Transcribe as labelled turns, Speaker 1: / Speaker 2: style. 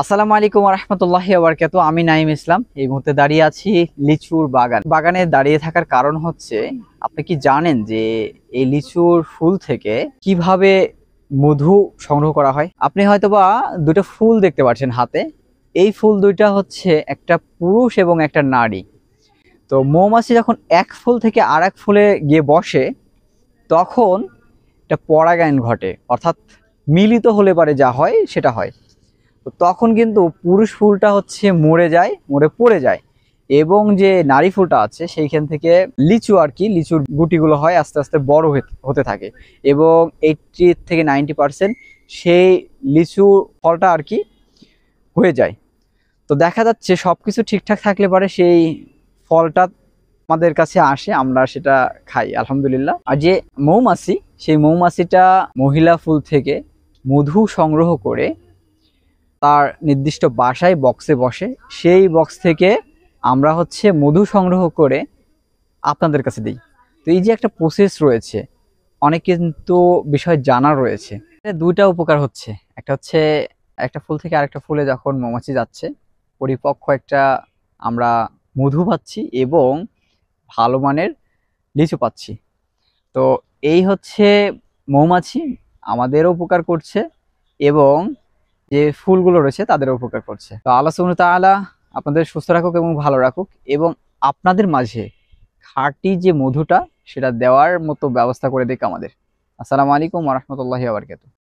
Speaker 1: আসসালামু আলাইকুম রহমতুল্লাহি ওয়া বারাকাতুহু। আমি নাইম ইসলাম এই মুহূর্তে দাঁড়িয়ে আছি লিচুর বাগানে দাঁড়িয়ে থাকার কারণ হচ্ছে, আপনি কি জানেন যে এই লিচুর ফুল থেকে কিভাবে মধু সংগ্রহ করা হয়? আপনি হয়তোবা দুটো ফুল দেখতে পাচ্ছেন হাতে। এই ফুল দুইটা হচ্ছে একটা পুরুষ এবং একটা নারী। তো মৌমাছি যখন এক ফুল থেকে আর এক ফুলে গিয়ে বসে, তখন একটা পরাগায়ন ঘটে, অর্থাৎ মিলিত হলে পারে যা হয় সেটা হয়। তো তখন কিন্তু পুরুষ ফুলটা হচ্ছে মরে পড়ে যায়, এবং যে নারী ফুলটা আছে সেইখান থেকে লিচু আর কি, লিচুর গুটিগুলো হয়, আস্তে আস্তে বড় হতে থাকে, এবং 80 থেকে 90% সেই লিচু ফলটা আর কি হয়ে যায়। তো দেখা যাচ্ছে সবকিছু ঠিকঠাক থাকলে পরে সেই ফলটা আমাদের কাছে আসে, আমরা সেটা খাই আলহামদুলিল্লাহ। আর যে মৌমাছি, সেই মৌমাছিটা মহিলা ফুল থেকে মধু সংগ্রহ করে তার নির্দিষ্ট বাসায় বক্সে বসে, সেই বক্স থেকে আমরা হচ্ছে মধু সংগ্রহ করে আপনাদের কাছে দিই। তো এই যে একটা প্রসেস রয়েছে, অনেক কিন্তু বিষয় জানার রয়েছে। দুইটা উপকার হচ্ছে, একটা হচ্ছে একটা ফুল থেকে আরেকটা ফুলে যখন মৌমাছি যাচ্ছে, পরিপক্ক একটা আমরা মধু পাচ্ছি এবং ভালো মানের লিচু পাচ্ছি। তো এই হচ্ছে মৌমাছি আমাদেরও উপকার করছে এবং যে ফুলগুলো রয়েছে তাদেরও উপকার করছে। তো আল্লাহ সুবহানাহু ওয়া তাআলা আপনাদের সুস্থ রাখুক এবং ভালো রাখুক, এবং আপনাদের মাঝে খাঁটি যে মধুটা সেটা দেওয়ার মতো ব্যবস্থা করে দিক আমাদের। আসসালামু আলাইকুম ওয়া রাহমাতুল্লাহি ওয়া বারাকাতুহু।